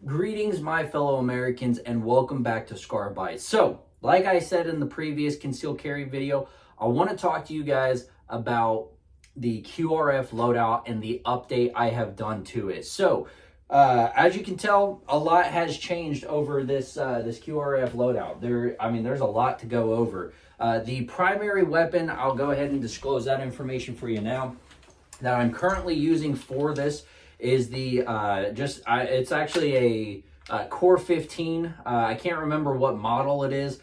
Greetings, my fellow Americans, and welcome back to Scar Bites. So, like I said in the previous concealed carry video, I want to talk to you guys about the QRF loadout and the update I have done to it. So, as you can tell, a lot has changed over this QRF loadout. There's a lot to go over. The primary weapon, I'll go ahead and disclose that information for you now, that I'm currently using for this is the it's actually a Core 15. I can't remember what model it is.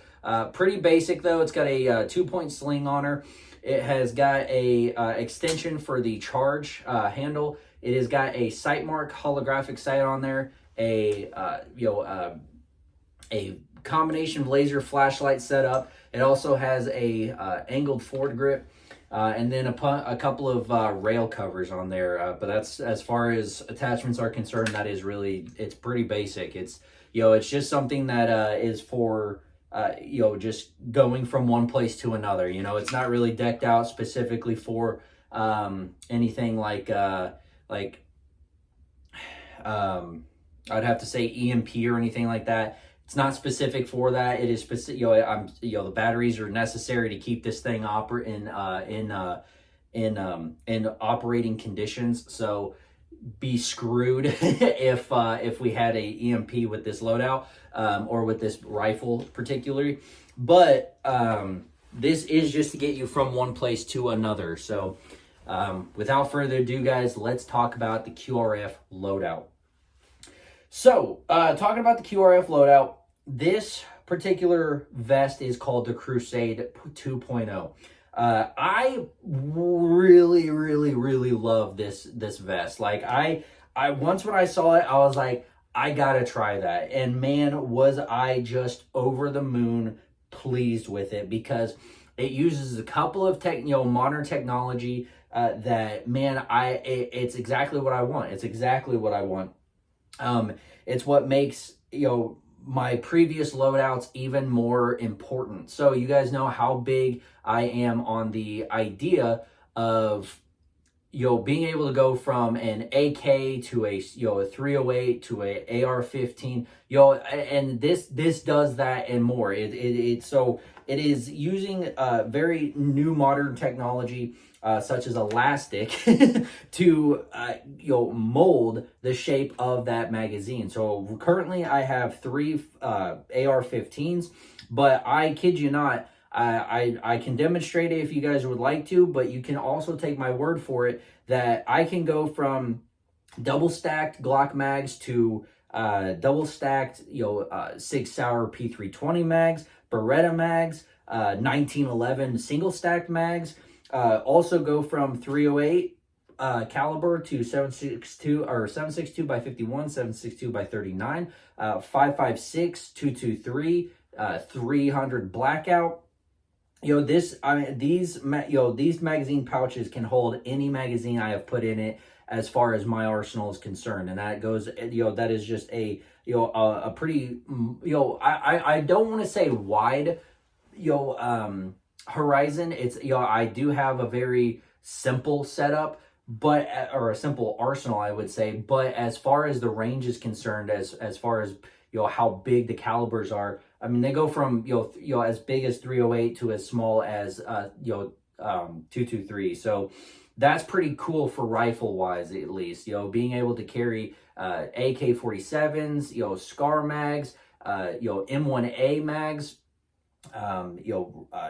Pretty basic though. It's got a 2-point sling on her. It has got a extension for the charge handle. It has got a sight mark holographic sight on there. A combination laser flashlight setup. It also has a angled forward grip. And then a couple of rail covers on there, but that's, as far as attachments are concerned, that is really, it's pretty basic. It's just something that is for just going from one place to another. It's not really decked out specifically for anything like I'd have to say EMP or anything like that. It's not specific for that. It is specific. The batteries are necessary to keep this thing in operating conditions. So be screwed if we had a EMP with this loadout or with this rifle particularly. But this is just to get you from one place to another. So without further ado, guys, let's talk about the QRF loadout. So, talking about the QRF loadout, this particular vest is called the Crusade 2.0. I really love this vest. Like, I once when I saw it, I was like, I gotta try that. And man, was I just over the moon pleased with it, because it uses a couple of modern technology that, man, it's exactly what I want. It's exactly what I want. It's what makes, my previous loadouts even more important. So you guys know how big I am on the idea of, being able to go from an AK to a 308 to a AR-15, and this does that and more. So it is using very new modern technology, such as elastic to mold the shape of that magazine. So currently I have 3 AR-15s, but I kid you not, I can demonstrate it if you guys would like to, but you can also take my word for it that I can go from double stacked Glock mags to double stacked 6 Sauer P320 mags, Beretta mags, 1911 single stacked mags. Also go from 308 caliber to 762 by 51, 762 by 39, 556, 223, 300 blackout. These magazine pouches can hold any magazine I have put in it as far as my arsenal is concerned, and that goes, that is just a pretty, I don't want to say wide, horizon. It's, I do have a very simple setup, or a simple arsenal, I would say, but as far as the range is concerned, as far as how big the calibers are, I mean, they go from as big as 308 to as small as 223. So that's pretty cool for rifle wise, at least. Being able to carry AK-47s, SCAR mags, M1A mags,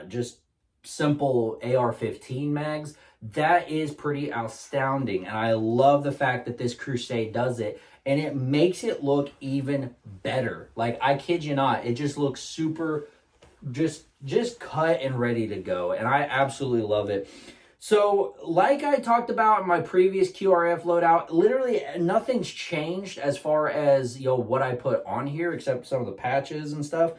just simple AR-15 mags. That is pretty astounding, and I love the fact that this Crusade does it, and it makes it look even better. Like, I kid you not, it just looks super, just cut and ready to go, and I absolutely love it. So, like I talked about in my previous QRF loadout, literally nothing's changed as far as what I put on here, except some of the patches and stuff.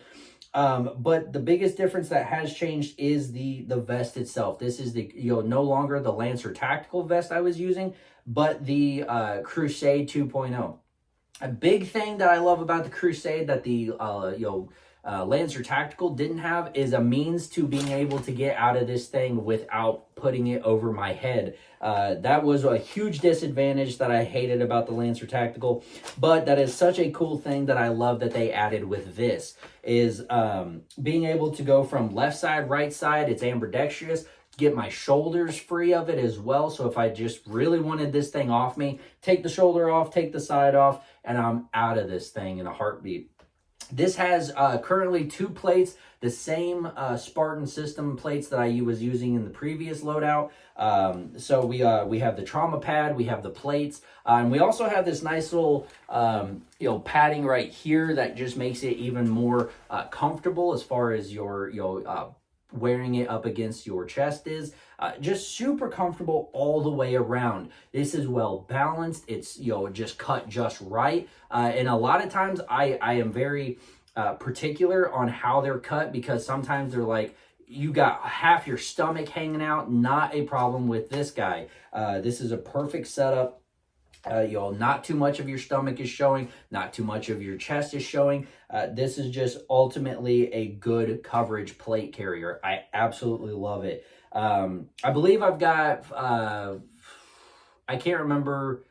But the biggest difference that has changed is the vest itself. This is the no longer the Lancer tactical vest I was using, but the Crusade 2.0. A big thing that I love about the Crusade that the Lancer Tactical didn't have is a means to being able to get out of this thing without putting it over my head. That was a huge disadvantage that I hated about the Lancer Tactical, but that is such a cool thing that I love that they added with this, is being able to go from left side, right side. It's ambidextrous. Get my shoulders free of it as well. So if I just really wanted this thing off me, take the shoulder off, take the side off, and I'm out of this thing in a heartbeat. This has currently 2 plates, the same Spartan system plates that I was using in the previous loadout. So we have the trauma pad, we have the plates, and we also have this nice little padding right here that just makes it even more comfortable as far as your wearing it up against your chest is. Just super comfortable all the way around. This is well balanced. It's just cut just right. And a lot of times I am very particular on how they're cut, because sometimes they're like, you got half your stomach hanging out. Not a problem with this guy. This is a perfect setup. Not too much of your stomach is showing, not too much of your chest is showing. This is just ultimately a good coverage plate carrier. I absolutely love it. I believe I've got, I can't remember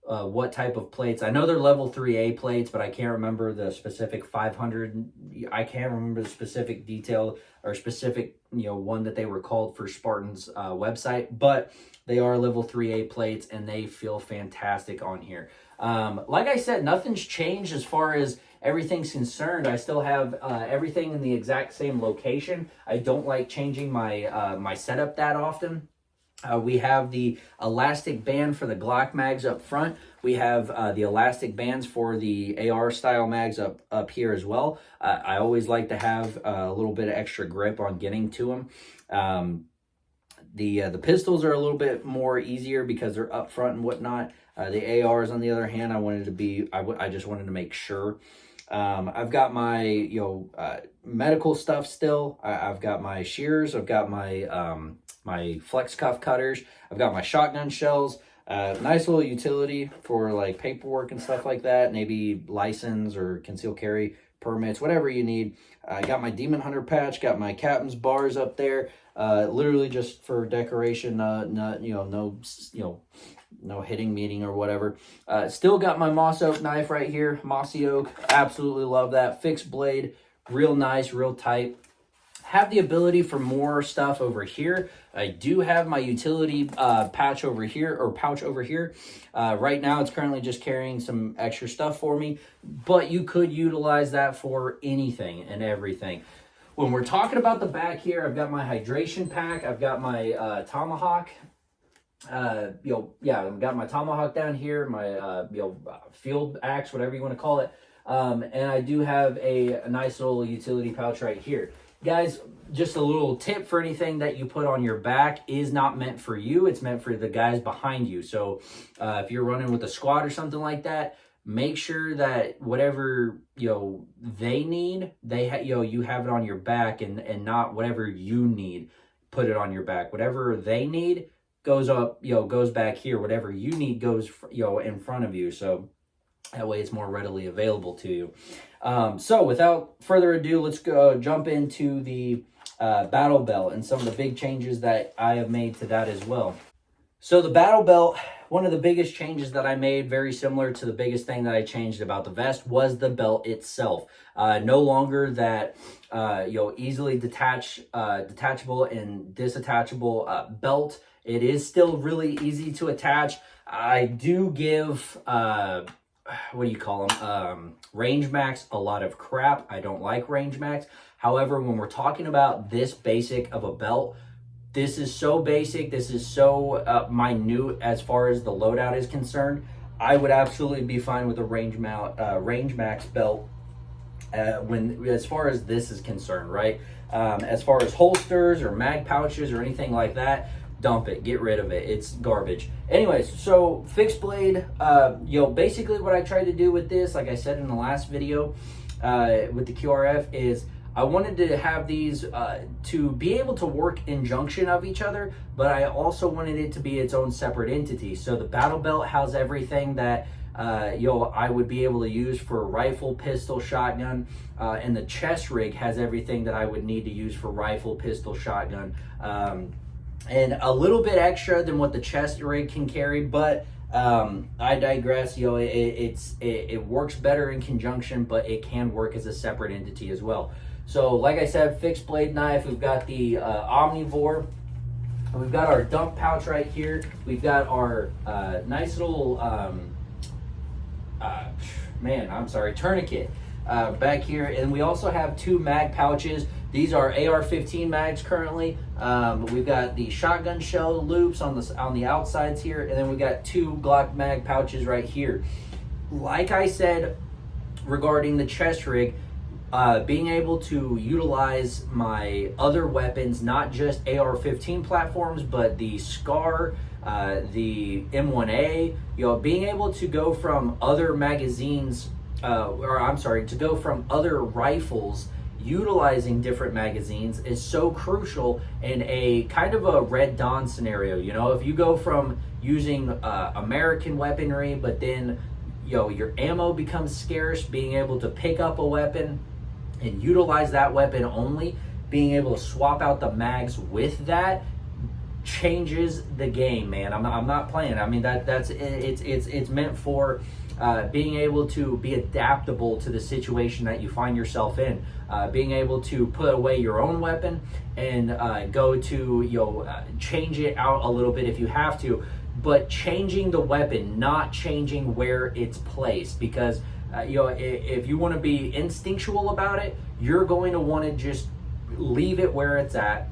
what type of plates. I know they're level 3A plates, but I can't remember the specific 500. I can't remember the specific detail or specific, one that they were called for Spartan's website, but they are level 3A plates and they feel fantastic on here. Like I said, nothing's changed as far as everything's concerned. I still have everything in the exact same location. I don't like changing my my setup that often. We have the elastic band for the Glock mags up front. We have the elastic bands for the AR style mags up here as well. I always like to have a little bit of extra grip on getting to them. The pistols are a little bit more easier because they're up front and whatnot. The ARs, on the other hand, I just wanted to make sure. I've got my medical stuff still. I've got my shears. I've got my my flex cuff cutters. I've got my shotgun shells. Nice little utility for like paperwork and stuff like that. Maybe license or concealed carry permits, whatever you need. I got my Demon Hunter patch. Got my captain's bars up there. Literally just for decoration. No hitting meeting or whatever. Still got my moss oak knife right here. Mossy oak. Absolutely love that. Fixed blade. Real nice, real tight. Have the ability for more stuff over here. I do have my utility pouch over here. Right now it's currently just carrying some extra stuff for me, but you could utilize that for anything and everything. When we're talking about the back here, I've got my hydration pack. I've got my tomahawk. I've got my tomahawk down here, my field axe, whatever you want to call it. And I do have a nice little utility pouch right here. Guys, just a little tip for anything that you put on your back is not meant for you. It's meant for the guys behind you. So if you're running with a squad or something like that, make sure that whatever they need, you have it on your back, and not whatever you need, put it on your back. Whatever they need goes up, goes back here. Whatever you need goes, in front of you. So that way it's more readily available to you. So without further ado, let's go jump into the battle belt and some of the big changes that I have made to that as well. So the battle belt, one of the biggest changes that I made, very similar to the biggest thing that I changed about the vest, was the belt itself. No longer that easily detachable and disattachable belt. It is still really easy to attach. I do give Range Max a lot of crap. I don't like Range Max. However, when we're talking about this basic of a belt, this is so basic, this is so minute as far as the loadout is concerned. I would absolutely be fine with a Range Max belt as far as this is concerned, right? As far as holsters or mag pouches or anything like that, dump it, get rid of it, it's garbage. Anyways, so fixed blade, basically what I tried to do with this, like I said in the last video with the QRF, is I wanted to have these to be able to work in junction of each other, but I also wanted it to be its own separate entity. So the battle belt has everything that I would be able to use for rifle, pistol, shotgun, and the chest rig has everything that I would need to use for rifle, pistol, shotgun, and a little bit extra than what the chest rig can carry, but I digress. It works better in conjunction, but it can work as a separate entity as well. So like I said, fixed blade knife, we've got the omnivore. We've got our dump pouch right here. We've got our nice little tourniquet back here, and we also have 2 mag pouches. These are AR-15 mags currently. We've got the shotgun shell loops on the outsides here, and then we got 2 Glock mag pouches right here. Like I said regarding the chest rig, being able to utilize my other weapons, not just AR-15 platforms, but the SCAR, the M1A, being able to go from other magazines, to go from other rifles utilizing different magazines is so crucial in a kind of a Red Dawn scenario. If you go from using American weaponry, but then your ammo becomes scarce, being able to pick up a weapon and utilize that weapon only, being able to swap out the mags with that changes the game, man. I'm not playing. I mean, it's meant for being able to be adaptable to the situation that you find yourself in, being able to put away your own weapon and go to change it out a little bit if you have to, but changing the weapon, not changing where it's placed, because if you want to be instinctual about it, you're going to want to just leave it where it's at,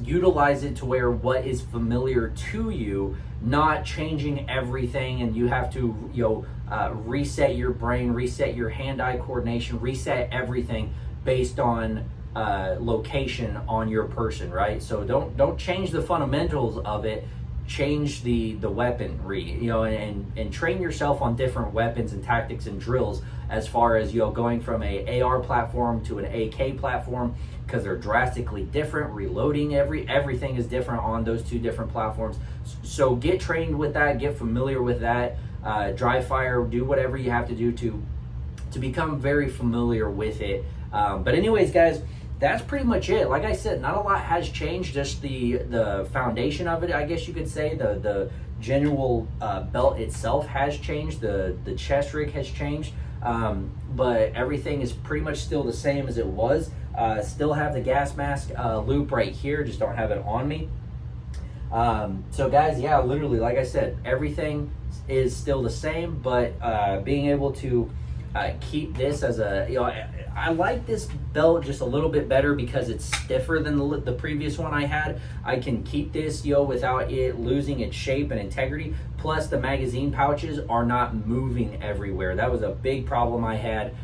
utilize it to where what is familiar to you, not changing everything, and you have to reset your brain, reset your hand-eye coordination, reset everything based on location on your person, right? So don't change the fundamentals of it, change the weaponry, and train yourself on different weapons and tactics and drills, as far as going from a AR platform to an AK platform, because they're drastically different. Reloading, everything is different on those 2 different platforms. So get trained with that, get familiar with that, dry fire, do whatever you have to do to become very familiar with it. But anyways, guys, that's pretty much it. Like I said, not a lot has changed, just the foundation of it, I guess you could say. The general belt itself has changed, the chest rig has changed, but everything is pretty much still the same as it was. Still have the gas mask loop right here, just don't have it on me. So guys, yeah, literally, like I said, everything is still the same, but being able to keep this as I like this belt just a little bit better because it's stiffer than the previous one I had. I can keep this without it losing its shape and integrity. Plus the magazine pouches are not moving everywhere. That was a big problem I had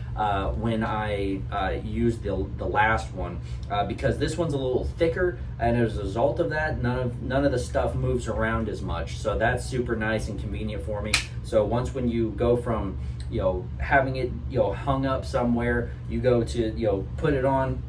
when I used the last one, because this one's a little thicker, and as a result of that, none of the stuff moves around as much. So that's super nice and convenient for me. So when you go from having it hung up somewhere, you go to put it on,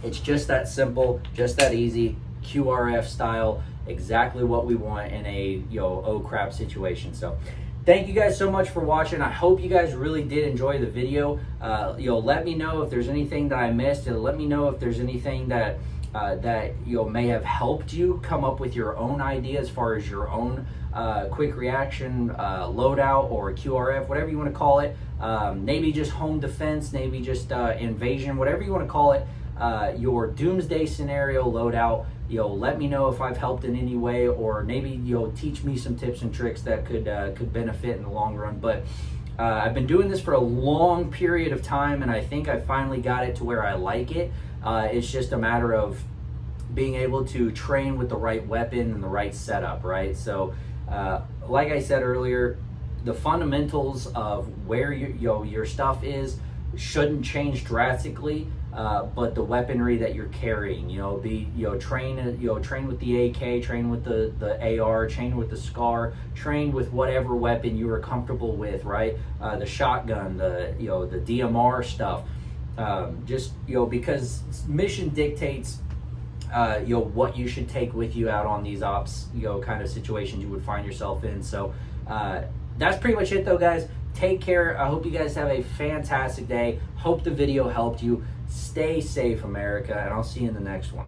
it's just that simple, just that easy, QRF style, exactly what we want in a oh crap situation. So thank you guys so much for watching. I hope you guys really did enjoy the video. Let me know if there's anything that I missed, and let me know if there's anything that may have helped you come up with your own idea as far as your own quick reaction loadout, or QRF, whatever you want to call it. Maybe just home defense, maybe just invasion, whatever you want to call it. Your doomsday scenario loadout. Let me know if I've helped in any way, or maybe teach me some tips and tricks that could benefit in the long run. But I've been doing this for a long period of time, and I think I finally got it to where I like it. It's just a matter of being able to train with the right weapon and the right setup, right? So like I said earlier, the fundamentals of where your stuff is shouldn't change drastically, but the weaponry that you're carrying, train with the AK, train with the AR, train with the SCAR, train with whatever weapon you are comfortable with, right? The shotgun, the DMR stuff, because mission dictates what you should take with you out on these ops, kind of situations you would find yourself in. So that's pretty much it though, guys. Take care. I hope you guys have a fantastic day. Hope the video helped you. Stay safe, America, and I'll see you in the next one.